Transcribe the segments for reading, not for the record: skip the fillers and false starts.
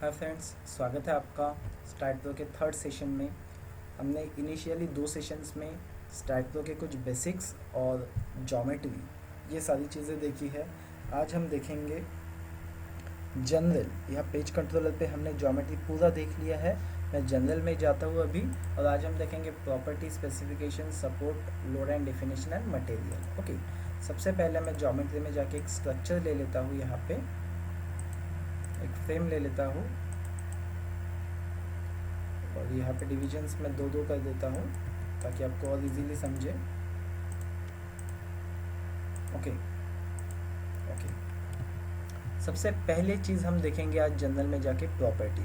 Hi friends, स्वागत है आपका स्टार्ट प्रो के थर्ड सेशन में। हमने इनिशियली 2 सेशंस में स्टार्ट प्रो के कुछ बेसिक्स और ज्योमेट्री ये सारी चीज़ें देखी है। आज हम देखेंगे जनरल। यहाँ पेज कंट्रोलर पे हमने ज्योमेट्री पूरा देख लिया है। मैं जनरल में जाता हूँ अभी, और आज हम देखेंगे property, specification, support, load and definition and material. Okay, सबसे पहले मैं ज्योमेट्री में जाके एक स्ट्रक्चर ले लेता हूँ। यहाँ पे एक फ्रेम ले लेता हूँ और यहाँ पे डिविजन्स में 2-2 कर देता हूँ ताकि आपको और इजीली समझे। ओके ओके, सबसे पहले चीज़ हम देखेंगे आज जनरल में जाके प्रॉपर्टी।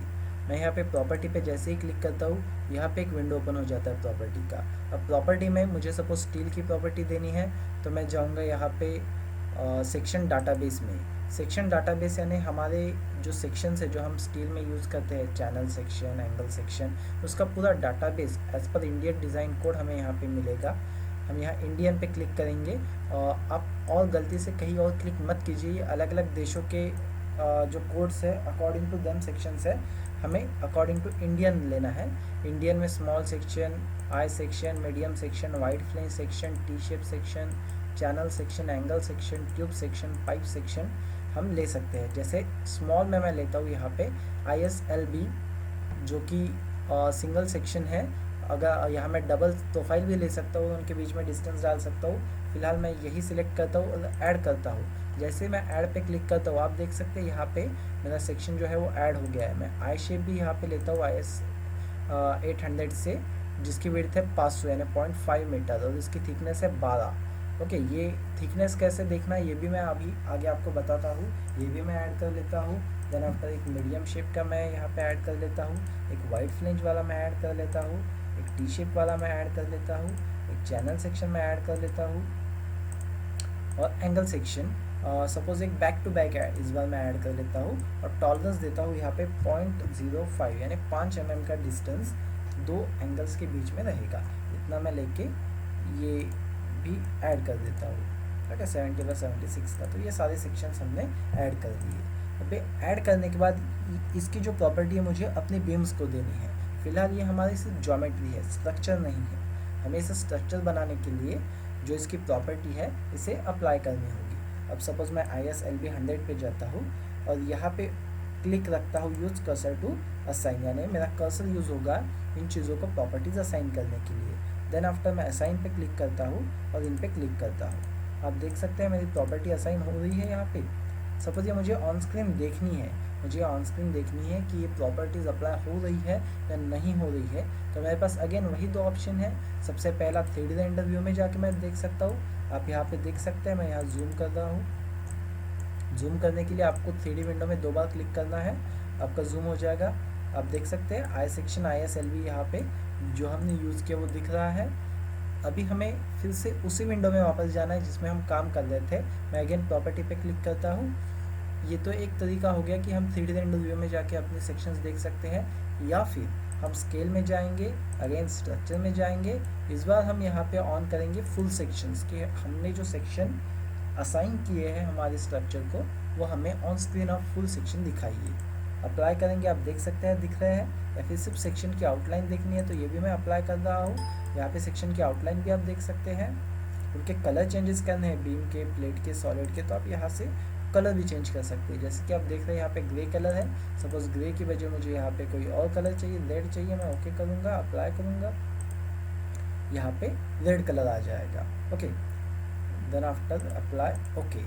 मैं यहाँ पे प्रॉपर्टी पे जैसे ही क्लिक करता हूँ, यहाँ पे एक विंडो ओपन हो जाता है प्रॉपर्टी का। अब प्रॉपर्टी में मुझे सपोज स्टील की प्रॉपर्टी देनी है, तो मैं जाऊँगा यहाँ पे सेक्शन डाटाबेस में। सेक्शन डाटाबेस यानी हमारे जो सेक्शंस है जो हम स्टील में यूज़ करते हैं, चैनल सेक्शन, एंगल सेक्शन, उसका पूरा database as per Indian design code हमें यहाँ पे मिलेगा। हम यहाँ इंडियन पे क्लिक करेंगे। आप और गलती से कहीं और क्लिक मत कीजिए। अलग अलग देशों के जो कोड्स है अकॉर्डिंग टू देम सेक्शंस है, हमें अकॉर्डिंग टू इंडियन लेना है। इंडियन में small section, I section, medium section, wide flange section, T shape section, channel section, angle section, tube section, pipe section हम ले सकते हैं। जैसे स्मॉल में मैं लेता हूँ यहाँ पे ISLB जो कि सिंगल सेक्शन है। अगर यहाँ मैं डबल प्रोफाइल भी ले सकता हूँ, उनके बीच में डिस्टेंस डाल सकता हूँ। फिलहाल मैं यही सिलेक्ट करता हूँ और ऐड करता हूँ। जैसे मैं ऐड पे क्लिक करता हूँ, आप देख सकते हैं यहाँ पे मेरा सेक्शन जो है वो ऐड हो गया है। मैं आई शेप भी यहाँ पे लेता हूँ IS 800 से, जिसकी विड्थ है 500 यानी 0.5 मीटर और इसकी थिकनेस है 12। ओके, ये थिकनेस कैसे देखना है ये भी मैं अभी आगे आपको बताता हूँ। ये भी मैं ऐड कर लेता हूँ। देन आफ्टर एक मीडियम शेप का मैं यहाँ पे ऐड कर लेता हूँ, एक वाइड फ्लेंज वाला मैं ऐड कर लेता हूँ, एक टी शेप वाला मैं ऐड कर लेता हूँ, एक चैनल सेक्शन में ऐड कर लेता हूँ और एंगल सेक्शन सपोज एक बैक टू बैक इस बार मैं ऐड कर लेता हूँ। और टॉलरेंस देता हूँ यहाँ पे 0.05 यानी 5 mm का डिस्टेंस दो एंगल्स के बीच में रहेगा। इतना मैं लेके ये भी ऐड कर देता हूँ। ठीक है, 70 बाय 76 का। तो ये सारे सेक्शंस हमने ऐड कर दिए। अब ऐड करने के बाद इसकी जो प्रॉपर्टी है मुझे अपने बीम्स को देनी है। फिलहाल ये हमारी सिर्फ ज्योमेट्री है, स्ट्रक्चर नहीं है। हमें इसे स्ट्रक्चर बनाने के लिए जो इसकी प्रॉपर्टी है इसे अप्लाई करनी होगी। अब सपोज मैं ISLB 100 पे जाता हूँ और यहाँ पे क्लिक रखता हूँ यूज कर्सर टू असाइन, यानी मेरा कर्सर यूज़ होगा इन चीज़ों को प्रॉपर्टीज असाइन करने के लिए। देन आफ्टर मैं असाइन पे क्लिक करता हूँ और इन पे क्लिक करता हूँ। आप देख सकते हैं मेरी प्रॉपर्टी असाइन हो रही है यहाँ पे। सपोज ये मुझे ऑन स्क्रीन देखनी है, मुझे ऑन स्क्रीन देखनी है कि ये प्रॉपर्टीज़ अप्लाई हो रही है या नहीं हो रही है। तो मेरे पास अगेन वही 2 ऑप्शन है। सबसे पहला 3D रेंडर व्यू में जाके मैं देख सकता हूँ। आप यहाँ पे देख सकते हैं, मैं यहाँ जूम कर रहा हूँ। जूम करने के लिए आपको 3D विंडो में 2 बार क्लिक करना है, आपका जूम हो जाएगा। आप देख सकते हैं आई सेक्शन ISLB यहाँ पे जो हमने यूज़ किया वो दिख रहा है। अभी हमें फिर से उसी विंडो में वापस जाना है जिसमें हम काम कर रहे थे। मैं अगेन प्रॉपर्टी पे क्लिक करता हूँ। ये तो एक तरीका हो गया कि हम 3D रेंडर व्यू में जाके अपने सेक्शंस देख सकते हैं, या फिर हम स्केल में जाएंगे, अगेन स्ट्रक्चर में जाएंगे। इस बार हम यहाँ पे ऑन करेंगे फुल सेक्शंस के। हमने जो सेक्शन असाइन किए हैं हमारे स्ट्रक्चर को वो हमें on screen of full section दिखाइए। अप्लाई करेंगे, आप देख सकते हैं दिख रहे हैं। या फिर सिर्फ सेक्शन की आउटलाइन देखनी है तो ये भी मैं अप्लाई कर रहा हूँ। यहाँ पे सेक्शन की आउटलाइन भी आप देख सकते हैं। उनके कलर चेंजेस करने हैं, बीम के, प्लेट के, सॉलिड के, तो आप यहाँ से कलर भी चेंज कर सकते हैं। जैसे कि आप देख रहे हैं यहाँ पे ग्रे कलर है। सपोज ग्रे की वजह मुझे यहाँ पे कोई और कलर चाहिए, रेड चाहिए, मैं ओके करूँगा, अप्लाई करूँगा, यहाँ पे रेड कलर आ जाएगा। Okay, then after apply okay,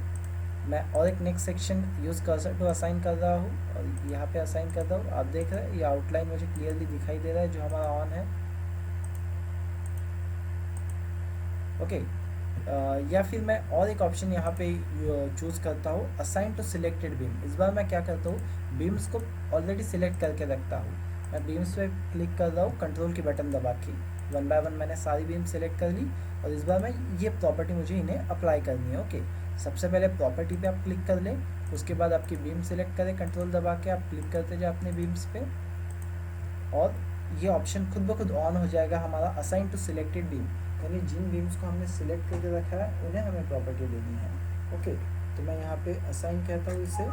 मैं और एक next section use cursor to assign कर रहा हूँ और यहाँ पे असाइन कर रहा हूँ। आप देख रहे हैं ये आउटलाइन मुझे क्लियरली दिखाई दे रहा है जो हमारा ऑन है। ओके, या फिर मैं और एक ऑप्शन यहाँ पे चूज़ करता हूँ, असाइन टू सिलेक्टेड बीम। इस बार मैं क्या करता हूँ, बीम्स को ऑलरेडी सिलेक्ट करके रखता हूँ। मैं बीम्स पे क्लिक कर रहा हूँ कंट्रोल की बटन दबा के। 1 बाय 1 मैंने सारी बीम सिलेक्ट कर ली और इस बार मैं ये प्रॉपर्टी मुझे इन्हें अप्लाई करनी है। ओके, सबसे पहले प्रॉपर्टी पे आप क्लिक कर लें, उसके बाद आपकी बीम सिलेक्ट करें, कंट्रोल दबा के आप क्लिक करते जाए अपने बीम्स पे और ये ऑप्शन खुद ब खुद ऑन हो जाएगा हमारा असाइन टू सिलेक्टेड बीम। यानी जिन बीम्स को हमने सिलेक्ट करके रखा है उन्हें हमें प्रॉपर्टी देनी है। ओके, तो मैं यहाँ पे असाइन कहता हूँ इसे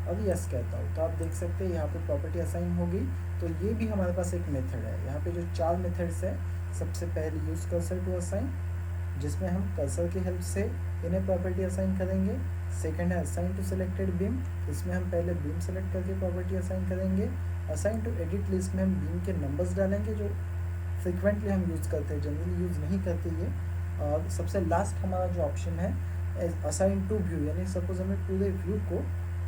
और यस कहता हूँ, तो आप देख सकते हैं यहाँ पे प्रॉपर्टी असाइन हो गई। तो ये भी हमारे पास एक मेथड है। यहाँ पे जो 4 मेथड्स है, सबसे पहले यूज़ कर्सर टू असाइन, जिसमें हम कर्सर की हेल्प से इन्हें प्रॉपर्टी असाइन करेंगे। सेकंड है असाइन टू सिलेक्टेड बीम, इसमें हम पहले बीम सेलेक्ट करके प्रॉपर्टी असाइन करेंगे। असाइन टू एडिट लिस्ट में हम बीम के नंबर्स डालेंगे, जो फ्रिक्वेंटली हम यूज़ करते हैं, जनरली यूज़ नहीं करते ये। और सबसे लास्ट हमारा जो ऑप्शन है असाइन टू व्यू, यानी सपोज हमें पूरे व्यू को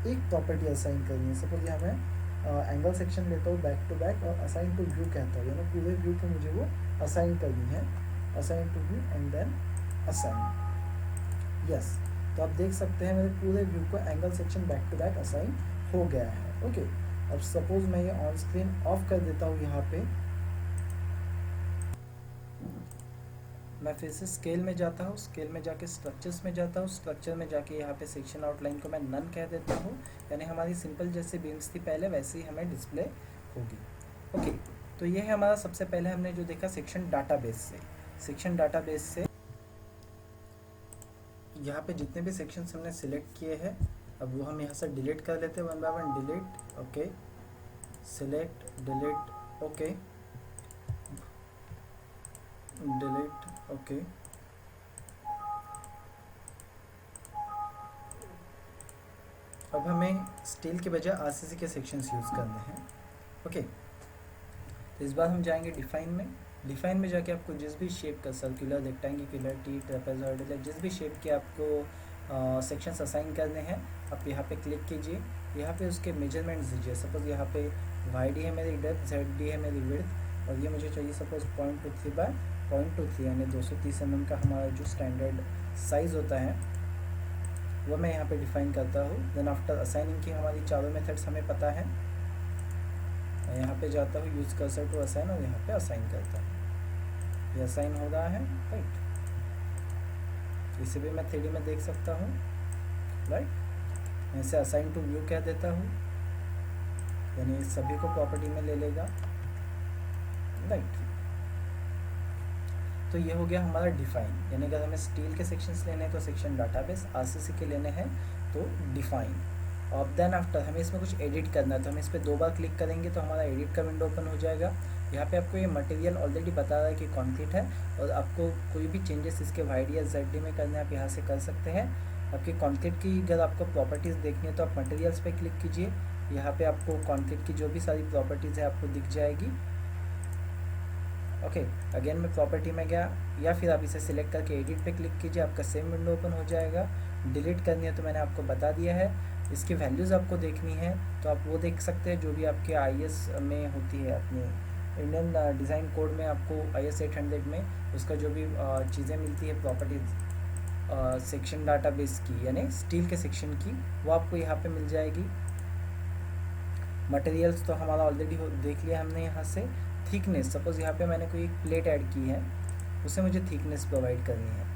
एक प्रॉपर्टी असाइन करनी है। सपोज यहाँ मैं एंगल सेक्शन लेता हूँ बैक टू बैक और असाइन टू व्यू कहता हूँ, यानी पूरे व्यू को मुझे वो असाइन करनी है। Assign to view and then assign, yes. तो आप देख सकते हैं मेरे पूरे व्यू को angle section back to back assign हो गया है। ओके, अब सपोज मैं ये ऑन स्क्रीन ऑफ कर देता हूँ। यहाँ पे मैं फिर से स्केल में जाता हूँ, स्केल में जाके स्ट्रक्चर्स में जाता हूँ, स्ट्रक्चर में जाके यहाँ पे सेक्शन आउटलाइन को मैं नन कह देता हूँ, यानी हमारी सिंपल जैसे बीम्स थी पहले वैसे ही हमें डिस्प्ले होगी। ओके, तो ये है हमारा सबसे पहले हमने जो देखा सेक्शन डाटाबेस से। सेक्शन डाटाबेस से यहाँ पे जितने भी सेक्शंस हमने सिलेक्ट किए हैं, अब वो हम यहाँ से डिलीट कर लेते हैं one by one. Delete, okay, select, delete, okay, delete, okay. अब हमें स्टील के बजाय आरसीसी के सेक्शंस यूज़ करने हैं। ओके, तो इस बार हम जाएंगे डिफाइन में। डिफाइन में जाके आपको जिस भी शेप का, सर्कुलर, रेक्टेंगुलर, टी, ट्रेपेजॉइडल, जिस भी शेप के आपको सेक्शंस असाइन करने हैं, आप यहाँ पे क्लिक कीजिए। यहाँ पे उसके मेजरमेंट्स दीजिए। सपोज यहाँ पे वाई डी है मेरी डेप्थ, जेड डी है मेरी विड्थ, और ये मुझे चाहिए सपोज 0.23 बाय 0.23, यानी 230 mm का हमारा जो स्टैंडर्ड साइज़ होता है वो मैं यहाँ पे डिफाइन करता हूँ। देन आफ्टर असाइनिंग की हमारी चारों मेथड्स हमें पता है। यहाँ पे जाता हूँ यूज़ कर्सर टू असाइन और यहाँ पे असाइन करता हूँ। ये असाइन हो रहा है, राइट। इसे भी मैं 3D में देख सकता हूँ, राइट। ऐसे असाइन टू व्यू कह देता हूँ, यानी सभी को प्रॉपर्टी में ले लेगा, राइट। तो ये हो गया हमारा डिफाइन, यानी अगर हमें स्टील के सेक्शंस लेने हैं तो सेक्शन डाटाबेस, आरसीसी के लेने हैं तो डिफाइन। और देन आफ्टर हमें इसमें कुछ एडिट करना है, तो हम इस पर 2 बार क्लिक करेंगे तो हमारा एडिट का विंडो ओपन हो जाएगा। यहाँ पे आपको ये मटेरियल ऑलरेडी बता रहा है कि कंक्रीट है, और आपको कोई भी चेंजेस इसके वाई डी या जेड डी में करने आप यहाँ से कर सकते हैं। आपकी कंक्रीट की अगर आपको प्रॉपर्टीज़ देखनी है तो आप मटेरियल्स पे क्लिक कीजिए। यहाँ पे आपको कंक्रीट की जो भी सारी प्रॉपर्टीज़ है आपको दिख जाएगी। ओके, अगेन मैं प्रॉपर्टी में गया, या फिर आप इसे सिलेक्ट करके एडिट पे क्लिक कीजिए, आपका सेम विंडो ओपन हो जाएगा। डिलीट करनी है तो मैंने आपको बता दिया है। इसकी वैल्यूज़ आपको देखनी है तो आप वो देख सकते हैं जो भी आपके आईएस में होती है, अपने इंडियन डिज़ाइन कोड में आपको IS 800 में उसका जो भी चीज़ें मिलती है प्रॉपर्टीज सेक्शन डाटाबेस की, यानी स्टील के सेक्शन की, वो आपको यहाँ पे मिल जाएगी। मटेरियल्स तो हमारा ऑलरेडी देख लिया हमने यहाँ से। थिकनेस, सपोज यहाँ पे मैंने कोई एक प्लेट ऐड की है, उसे मुझे थिकनेस प्रोवाइड करनी है,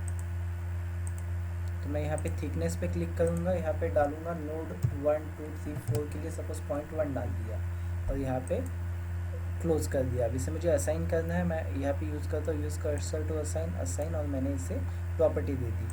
तो मैं यहाँ पे थिकनेस पे क्लिक करूँगा। यहाँ पे डालूँगा नोड 1 2 3 4 के लिए सपोज 0.1 डाल दिया और यहाँ पे क्लोज कर दिया। अब इसे मुझे असाइन करना है, मैं यहाँ पे यूज़ करता हूँ यूज़ कर्सर टू असाइन, और मैंने इसे प्रॉपर्टी दे दी।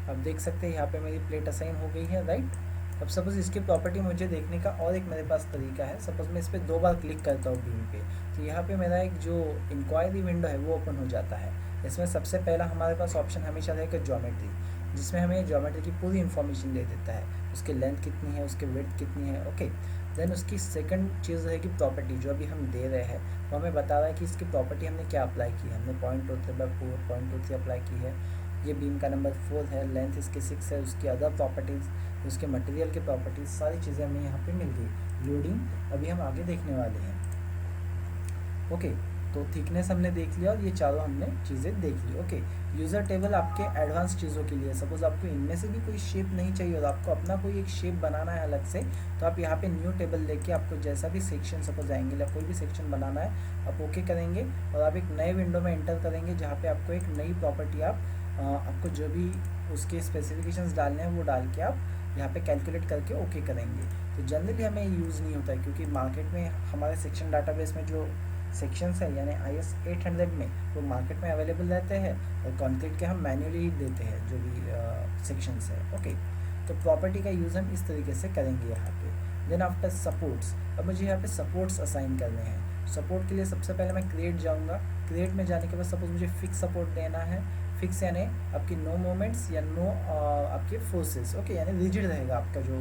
अब देख सकते हैं यहाँ पे मेरी प्लेट असाइन हो गई है, राइट। अब सपोज़ इसकी प्रॉपर्टी मुझे देखने का और एक मेरे पास तरीका है। सपोज़ मैं इस पर 2 बार क्लिक करता हूँ बीम पे, तो यहाँ पे मेरा एक जो इंक्वायरी विंडो है वो ओपन हो जाता है। इसमें सबसे पहला हमारे पास ऑप्शन हमेशा रहेगा ज्योमेट्री, जिसमें हमें ज्योमेट्री की पूरी इन्फॉर्मेशन दे देता है, उसकी लेंथ कितनी है, उसकी विड्थ कितनी है। ओके, देन उसकी सेकंड चीज़ रहेगी प्रॉपर्टी, जो अभी हम दे रहे हैं वो हमें बता रहा है कि इसकी प्रॉपर्टी हमने क्या अप्लाई की है। हमने 0.23/4 0.23 अप्लाई की है, ये बीम का नंबर 4 है, लेंथ इसकी 6 है, उसकी अदर प्रॉपर्टीज़, उसके मटेरियल की प्रॉपर्टीज़, सारी चीज़ें हमें यहाँ पे मिल गई। लोडिंग अभी हम आगे देखने वाले हैं। ओके, तो थिकनेस हमने देख लिया और ये चारों हमने चीज़ें देख ली। ओके, यूज़र टेबल आपके एडवांस चीज़ों के लिए, सपोज आपको इनमें से भी कोई शेप नहीं चाहिए और आपको अपना कोई एक शेप बनाना है अलग से, तो आप यहाँ पे न्यू टेबल लेके आपको जैसा भी सेक्शन सपोज एंगल या कोई भी सेक्शन बनाना है आप ओके करेंगे और आप एक नए विंडो में एंटर करेंगे, जहाँ पे आपको एक नई प्रॉपर्टी आपको जो भी उसके स्पेसिफिकेशंस डालने हैं वो डाल के आप यहाँ पे कैलकुलेट करके ओके करेंगे। तो जनरली हमें यूज़ नहीं होता है, क्योंकि मार्केट में हमारे सेक्शन डाटाबेस में जो सेक्शंस है यानी IS 800 में वो मार्केट में अवेलेबल रहते हैं, और कंक्रीट के हम मैन्युअली ही देते हैं जो भी सेक्शंस है। ओके, तो प्रॉपर्टी का यूज़ हम इस तरीके से करेंगे यहाँ पे। देन आफ्टर सपोर्ट्स, अब मुझे यहाँ पे सपोर्ट्स असाइन करने हैं। सपोर्ट के लिए सबसे पहले मैं क्रिएट जाऊँगा। क्रिएट में जाने के बाद सपोज मुझे फिक्स सपोर्ट देना है। फिक्स यानी आपकी नो मोमेंट्स या नो आपके फोर्सेस, ओके, यानी रिजिड रहेगा आपका जो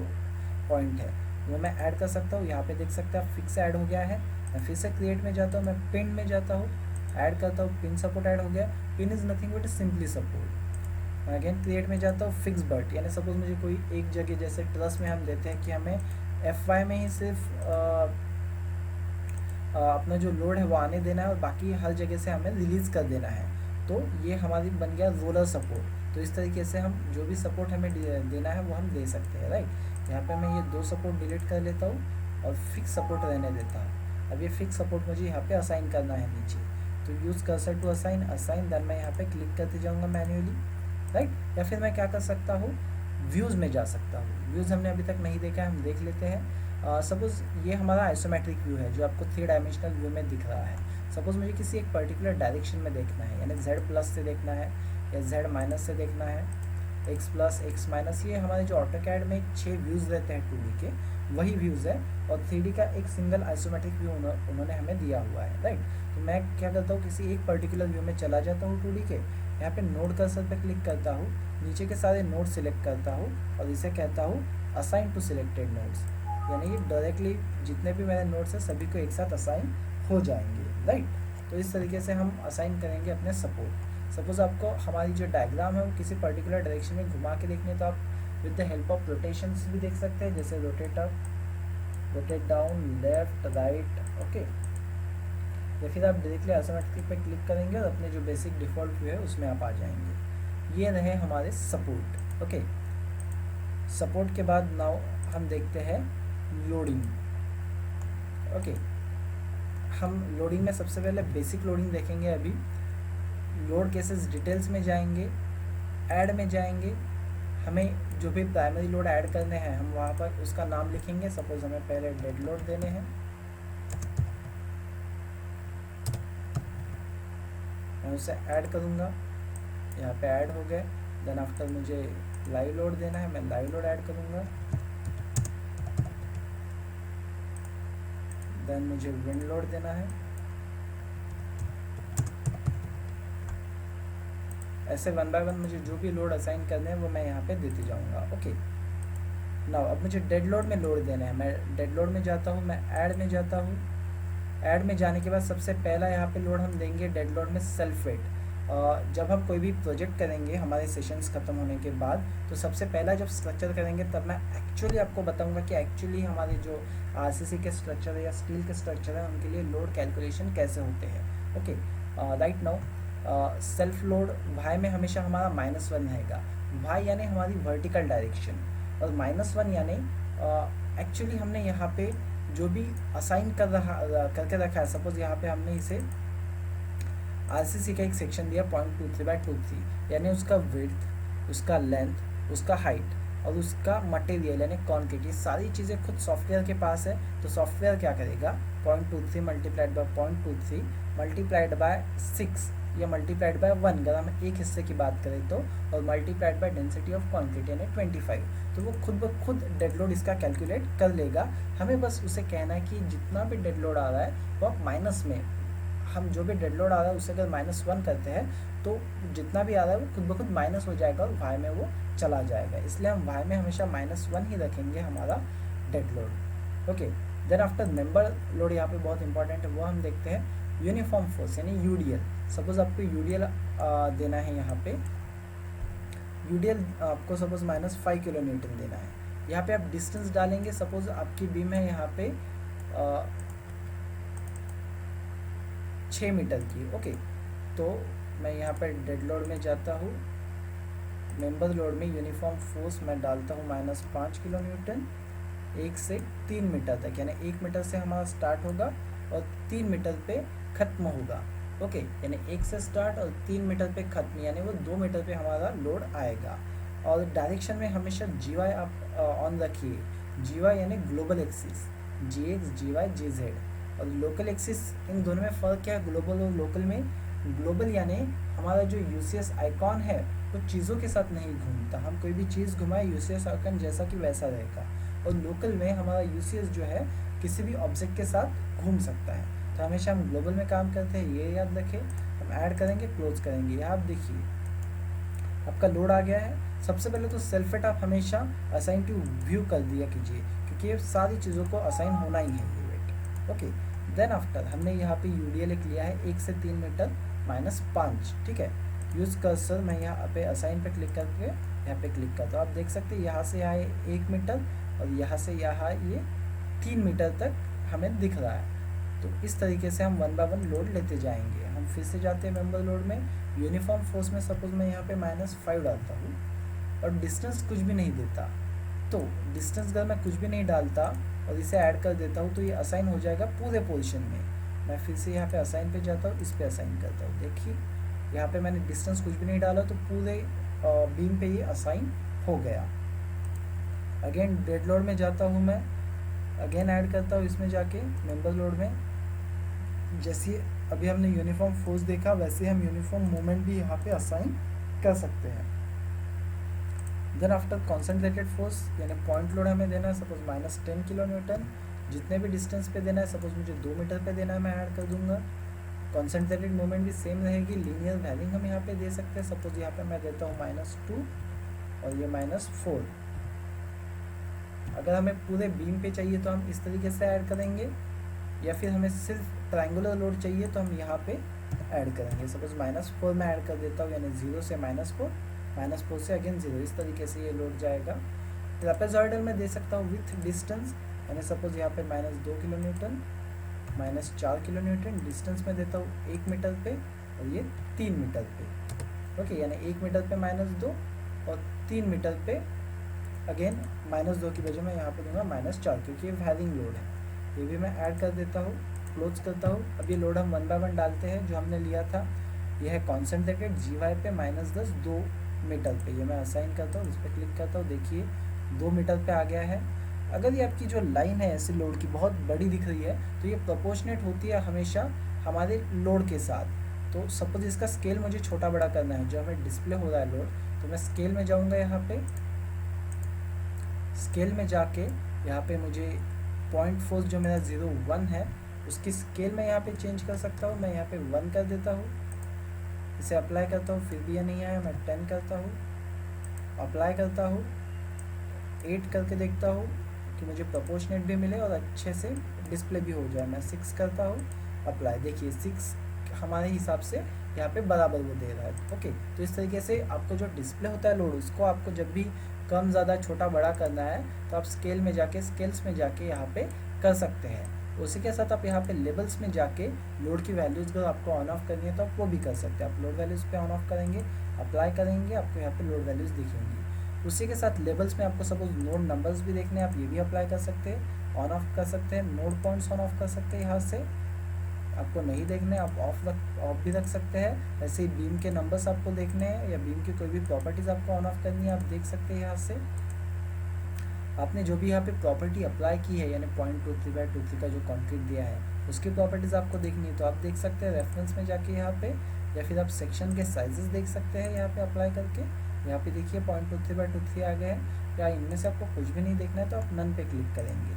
पॉइंट है वो मैं ऐड कर सकता हूँ। यहाँ पे देख सकते हैं आप फिक्स ऐड हो गया है। मैं फिर से क्रिएट में जाता हूँ, मैं पिन में जाता हूँ, ऐड करता हूँ, पिन सपोर्ट ऐड हो गया। Pin is nothing but simply support. Again create में जाता हूँ, फिक्स बट, यानी सपोज मुझे कोई एक जगह, जैसे ट्रस्ट में हम देते हैं कि हमें FY में ही सिर्फ अपना जो लोड है वो आने देना है और बाकी हर जगह से हमें रिलीज़ कर देना है। तो ये हमारी बन गया रोलर सपोर्ट। तो इस तरीके से हम जो भी सपोर्ट हमें देना है वो हम दे सकते हैं, राइट। यहाँ पे मैं ये 2 सपोर्ट डिलीट कर लेता हूँ और फिक्स सपोर्ट रहने देता हूँ। अब ये फिक्स सपोर्ट मुझे यहाँ पे असाइन करना है नीचे, तो use cursor to assign, then मैं यहाँ पे क्लिक करते जाऊँगा मैन्युअली, राइट। या फिर मैं क्या कर सकता हूँ, व्यूज़ में जा सकता हूँ। व्यूज़ हमने अभी तक नहीं देखा है, हम देख लेते हैं। सपोज़ ये हमारा आइसोमेट्रिक व्यू है जो आपको 3 डायमेंशनल व्यू में दिख रहा है। सपोज़ मुझे किसी एक पर्टिकुलर डायरेक्शन में देखना है, यानी Z+ से देखना है या Z- से देखना है, X+, X-, ये हमारे जो ऑटोकैड में 6 व्यूज़ रहते हैं 2D के, वही व्यूज़ है। और 3D का एक सिंगल आइसोमेट्रिक व्यू उन्होंने हमें दिया हुआ है, राइट। तो मैं क्या करता हूँ, किसी एक पर्टिकुलर व्यू में चला जाता हूँ 2D के, यहाँ पे नोड कर्सर पे क्लिक करता हूँ, नीचे के सारे नोड सिलेक्ट करता हूँ और इसे कहता हूँ असाइन टू सिलेक्टेड नोड्स, यानी कि डायरेक्टली जितने भी मेरे नोड्स हैं सभी को एक साथ असाइन हो जाएंगे, राइट। तो इस तरीके से हम असाइन करेंगे अपने सपोर्ट। सपोज आपको हमारी जो डायग्राम है वो किसी पर्टिकुलर डायरेक्शन में घुमा के देखनी है, तो आप with the help of rotations भी देख सकते हैं, जैसे rotate up, rotate down, left, right, okay. या फिर आप डायरेक्टली आइसोमेट्रिक पे क्लिक करेंगे और अपने जो बेसिक डिफ़ॉल्ट व्यू है उसमें आप आ जाएंगे। ये रहे हमारे सपोर्ट, ओके। सपोर्ट के बाद नाउ हम देखते हैं लोडिंग, ओके। हम लोडिंग में सबसे पहले बेसिक लोडिंग देखेंगे। अभी लोड केसेस डिटेल्स में जाएंगे, ऐड में जाएंगे, हमें जो भी प्राइमरी लोड ऐड करने हैं हम वहाँ पर उसका नाम लिखेंगे। सपोज हमें पहले डेड लोड देने हैं, मैं उसे ऐड करूँगा, यहाँ पे ऐड हो गए। देन आफ्टर मुझे लाइव लोड देना है, मैं लाइव लोड ऐड करूँगा। देन मुझे विंड लोड देना है, ऐसे 1 बाय 1 मुझे जो भी लोड असाइन करने हैं वो मैं यहाँ पे देते जाऊँगा, ओके। नाउ अब मुझे डेड लोड में लोड देना है, मैं डेड लोड में जाता हूँ, मैं ऐड में जाता हूँ। ऐड में जाने के बाद सबसे पहला यहाँ पे लोड हम देंगे डेड लोड में सेल्फ वेट। जब हम कोई भी प्रोजेक्ट करेंगे हमारे सेशंस ख़त्म होने के बाद, तो सबसे पहला जब स्ट्रक्चर करेंगे तब मैं एक्चुअली आपको बताऊंगा कि एक्चुअली हमारे जो RCC के स्ट्रक्चर है या स्टील के स्ट्रक्चर है उनके लिए लोड कैलकुलेशन कैसे होते हैं, okay. Right now self load Y में हमेशा हमारा -1 रहेगा। वाई यानी हमारी वर्टिकल डायरेक्शन और -1 यानी एक्चुअली हमने यहाँ पे जो भी असाइन करके रखा है। सपोज यहाँ पे हमने इसे RCC का एक सेक्शन दिया 0.23/23, यानी उसका विड्थ, उसका लेंथ, उसका हाइट और उसका मटेरियल यानी क्वांटिटी, सारी चीज़ें खुद सॉफ्टवेयर के पास है। तो सॉफ्टवेयर क्या करेगा, 0.23 मल्टीप्लाइड बाय 0.23 मल्टीप्लाइड बाय 6 या मल्टीप्लाइड बाय 1 अगर हम एक हिस्से की बात करें तो, और multiplied by density of quantity यानी 25, तो वो खुद ब खुद डेड लोड इसका कैलकुलेट कर लेगा। हमें बस उसे कहना है कि जितना भी डेड लोड आ रहा है वो आप माइनस में, हम जो भी डेड लोड आ रहा है उसे अगर -1 करते हैं तो जितना भी आ रहा है वो खुद ब खुद माइनस हो जाएगा और वाई में वो चला जाएगा। इसलिए हम वाई में हमेशा -1 ही रखेंगे हमारा dead load, okay. Then after member load यहाँ पे बहुत इंपॉर्टेंट है, वो हम देखते हैं यूनिफॉर्म फोर्स यानी UDL। सपोज आपको UDL देना है, यहाँ पे UDL आपको सपोज -5 kN देना है। यहाँ पे आप डिस्टेंस डालेंगे, सपोज आपकी बीम है यहाँ पे 6 मीटर की, ओके। तो मैं यहाँ पर डेड लोड में जाता हूँ, मेंबर लोड में यूनिफॉर्म फोर्स मैं डालता हूँ -5 kN 1 से 3 मीटर तक, यानी 1 मीटर से हमारा स्टार्ट होगा और 3 मीटर पे ख़त्म होगा, ओके। यानी 1 से स्टार्ट और 3 मीटर पे ख़त्म, यानी वो 2 मीटर पे हमारा लोड आएगा। और डायरेक्शन में हमेशा GY आप ऑन रखिए। GY यानी global axis, GX, GY, GZ। और लोकल एक्सिस, इन दोनों में फ़र्क क्या है ग्लोबल और लोकल में। ग्लोबल यानी हमारा जो UCS आइकॉन है वो चीज़ों के साथ नहीं घूमता, हम कोई भी चीज़ घुमाए UCS आइकॉन जैसा कि वैसा रहेगा। और लोकल में हमारा यूसीएस जो है किसी भी ऑब्जेक्ट के साथ घूम सकता है। तो हमेशा हम ग्लोबल में काम करते हैं, ये याद रखें। हम ऐड करेंगे, क्लोज करेंगे। यहाँ आप देखिए आपका लोड आ गया है। सबसे पहले तो सेल्फ आप हमेशा असाइन टू व्यू कर दिया कीजिए, क्योंकि ये सारी चीज़ों को असाइन होना ही है ये वेट। ओके, देन आफ्टर हमने यहाँ पे यूडीएल एक लिया है 1 से 3 मीटर -5, ठीक है। यूज़ कर्सर मैं यहाँ पे असाइन पे क्लिक करके यहाँ पे क्लिक करता हूँ। आप देख सकते हैं यहाँ से यहाँ 1 मीटर और यहाँ से यहाँ ये 3 मीटर तक हमें दिख रहा है। तो इस तरीके से हम 1 बाय 1 लोड लेते जाएंगे। हम फिर से जाते हैं मेंबर लोड में। यूनिफॉर्म फोर्स में सपोज मैं यहाँ पे -5 डालता हूँ और डिस्टेंस कुछ भी नहीं देता, तो डिस्टेंस अगर मैं कुछ भी नहीं डालता और इसे ऐड कर देता हूँ तो ये असाइन हो जाएगा पूरे पोजीशन में। मैं फिर से यहाँ पे असाइन पे जाता हूँ, इस पे असाइन करता हूँ। देखिए यहाँ पे मैंने डिस्टेंस कुछ भी नहीं डाला तो पूरे बीम पे ये असाइन हो गया। अगेन डेड लोड में जाता हूँ मैं, अगेन ऐड करता हूँ इसमें जाके मेंबर लोड में। जैसे अभी हमने यूनिफॉर्म फोर्स देखा, वैसे हम यूनिफॉर्म मूवमेंट भी यहाँ पे असाइन कर सकते हैं। देन आफ्टर कॉन्सेंट्रेटेड फोर्स यानी पॉइंट लोड हमें देना है सपोज -10 किलो न्यूटन। जितने भी डिस्टेंस पे देना है, सपोज मुझे 2 मीटर पे देना है, मैं ऐड कर दूंगा। कॉन्सेंट्रेटेड मूवमेंट भी सेम रहेगी। लीनियर वैल्यूइंग हम यहाँ पे दे सकते हैं। सपोज यहाँ पे मैं देता हूँ -2 और ये -4। अगर हमें पूरे बीम पे चाहिए तो हम इस तरीके से ऐड करेंगे, या फिर हमें सिर्फ ट्रायंगुलर लोड चाहिए तो हम यहाँ पे ऐड करेंगे। सपोज -4 में ऐड कर देता हूँ, यानी 0 से -4, -4 से अगेन 0। इस तरीके से ये लोड जाएगा। ट्रेपेजॉइडल में दे सकता हूँ विथ डिस्टेंस, यानी सपोज यहाँ पे -2 kilo Newton, -4 kilo Newton. Distance में देता हूँ 1 मीटर पे और ये 3 मीटर पे। ओके, यानी 1 मीटर पे -2 और 3 मीटर पे अगेन -2 की वजह मैं यहाँ पे दूंगा -4, क्योंकि ये वैरिंग लोड है। ये भी मैं ऐड कर देता हूँ, क्लोज करता हूँ। अब ये लोड हम 1 बाय 1 डालते हैं जो हमने लिया था। ये है कॉन्सेंट्रेटेड GY पे -10 2 मीटर पे। ये मैं असाइन करता हूँ, इस पर क्लिक करता हूँ। देखिए 2 मीटर पे आ गया है। अगर ये आपकी जो लाइन है ऐसे लोड की बहुत बड़ी दिख रही है तो ये प्रोपोर्शनेट होती है हमेशा हमारे लोड के साथ। तो सपोज इसका स्केल मुझे छोटा बड़ा करना है, जो हमें डिस्प्ले हो रहा है लोड, तो मैं स्केल में जाऊँगा। यहाँ पे स्केल में जाके यहाँ पे मुझे पॉइंट फोर्स जो मेरा 0.1 है उसकी स्केल में यहाँ पे चेंज कर सकता हूँ। मैं यहाँ पे 1 कर देता हूँ, इसे अप्लाई करता हूँ, फिर भी यह नहीं आया। मैं 10 करता हूँ, अप्लाई करता हूँ, 8 करके देखता हूँ कि मुझे प्रोपोर्शनेट भी मिले और अच्छे से डिस्प्ले भी हो जाए। मैं 6 करता हूँ, अप्लाई। देखिए 6 हमारे हिसाब से यहाँ पे बराबर वो दे रहा है। ओके, तो इस तरीके से आपको जो डिस्प्ले होता है लोड, उसको आपको जब भी कम ज़्यादा छोटा बड़ा करना है तो आप स्केल में जाके स्केल्स में जाके यहाँ पे कर सकते हैं। उसी के साथ आप यहाँ पे लेवल्स में जाके लोड की वैल्यूज़ अगर आपको ऑन ऑफ करनी है तो आप वो भी कर सकते हैं। आप लोड वैल्यूज़ पे ऑन ऑफ करेंगे, अप्लाई करेंगे, आपको यहाँ पे लोड वैल्यूज़ दिखेंगी। उसी के साथ लेवल्स में आपको सपोज नोड नंबर्स भी देखने हैं, आप ये भी अप्लाई कर सकते हैं, ऑन ऑफ कर सकते हैं। नोड पॉइंट्स ऑन ऑफ कर सकते हैं। यहाँ से आपको नहीं देखने आप ऑफ भी रख सकते हैं। ऐसे ही बीम के नंबर्स आपको देखने हैं या बीम की कोई भी प्रॉपर्टीज़ आपको ऑन ऑफ करनी है, आप देख सकते हैं। यहाँ से आपने जो भी यहाँ पे प्रॉपर्टी अप्लाई की है, यानी 0.23/23 का जो कंक्रीट दिया है उसकी प्रॉपर्टीज़ आपको देखनी है तो आप देख सकते हैं रेफरेंस में जाके यहाँ पे, या फिर आप सेक्शन के साइजेस देख सकते हैं यहाँ पे अप्लाई करके। यहाँ पे देखिए 0.23/23 आ गए हैं। या इनमें से आपको कुछ भी नहीं देखना है तो आप नन पे क्लिक करेंगे।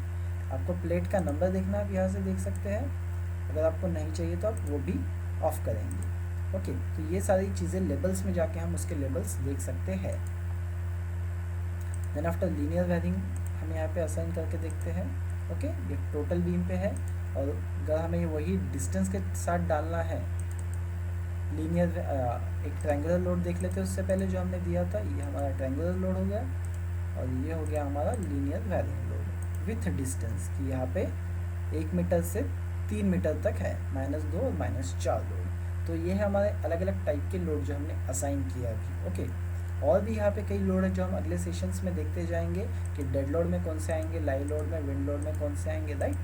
आपको प्लेट का नंबर देखना है, आप यहाँ से देख सकते हैं। अगर आपको नहीं चाहिए तो आप वो भी ऑफ करेंगे। ओके, तो ये सारी चीज़ें लेबल्स में जाके हम उसके लेबल्स देख सकते हैं। देन आफ्टर लीनियर वेरिंग हम यहाँ पे असाइन करके देखते हैं। ओके, ये टोटल बीम पे है और अगर हमें वही डिस्टेंस के साथ डालना है लीनियर एक ट्रायंगुलर लोड देख लेते हैं। उससे पहले जो हमने दिया था ये हमारा ट्रायंगुलर लोड हो गया और ये हो गया हमारा linear varying load with distance की यहाँ पे 1 मीटर से 3 मीटर तक है, -2 और -4 लोड। तो ये है हमारे अलग अलग टाइप के लोड जो हमने असाइन किया अभी। ओके, और भी यहाँ पे कई लोड है जो हम अगले सेशंस में देखते जाएंगे कि डेड लोड में कौन से आएंगे, लाइव लोड में, विंड लोड में कौन से आएंगे। राइट,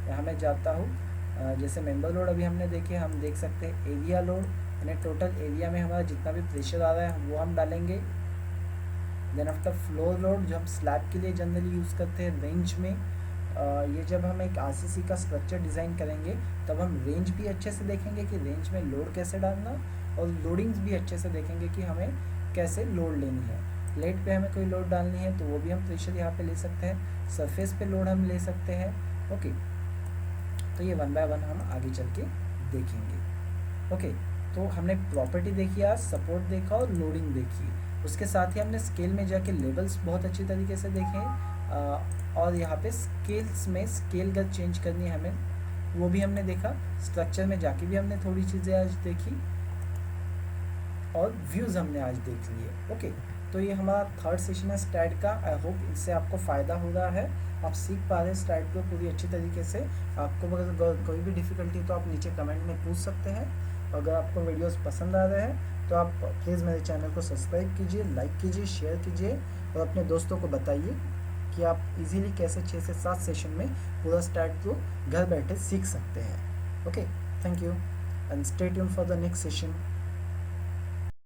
यहाँ मैं जाता हूँ। जैसे मेंबर लोड अभी हमने देखे, हम देख सकते हैं एरिया लोड, यानी टोटल एरिया में हमारा जितना भी प्रेशर आ रहा है वो हम डालेंगे। देन आफ्टर फ्लोर लोड जो हम स्लैब के लिए जनरली यूज़ करते हैं रेंज में। ये जब हम एक आरसीसी का स्ट्रक्चर डिज़ाइन करेंगे तब हम रेंज भी अच्छे से देखेंगे कि रेंज में लोड कैसे डालना, और लोडिंग्स भी अच्छे से देखेंगे कि हमें कैसे लोड लेनी है। प्लेट पे हमें कोई लोड डालनी है तो वो भी हम प्रेशर यहाँ पे ले सकते हैं। सरफेस पे लोड हम ले सकते हैं। ओके, तो ये वन बाय वन हम आगे चल के देखेंगे। ओके, तो हमने प्रॉपर्टी देखी, आज सपोर्ट देखा और लोडिंग देखी। उसके साथ ही हमने स्केल में जाके लेवल्स बहुत अच्छी तरीके से देखे, और यहाँ पे स्केल्स में स्केल अगर चेंज करनी है हमें वो भी हमने देखा। स्ट्रक्चर में जाके भी हमने थोड़ी चीज़ें आज देखी और व्यूज़ हमने आज देख लिए। ओके, तो ये हमारा थर्ड सेशन है स्टैट का। आई होप इससे आपको फ़ायदा हो रहा है, आप सीख पा रहे हैं स्टैट को पूरी अच्छी तरीके से। आपको अगर कोई भी डिफ़िकल्टी तो आप नीचे कमेंट में पूछ सकते हैं। अगर आपको वीडियोस पसंद आ रहे हैं तो आप प्लीज़ मेरे चैनल को सब्सक्राइब कीजिए, लाइक कीजिए, शेयर कीजिए और अपने दोस्तों को बताइए कि आप इजीली कैसे 6 से 7 सेशन में पूरा स्टैट को घर बैठे सीख सकते हैं। Okay, thank you and stay tuned for the next session.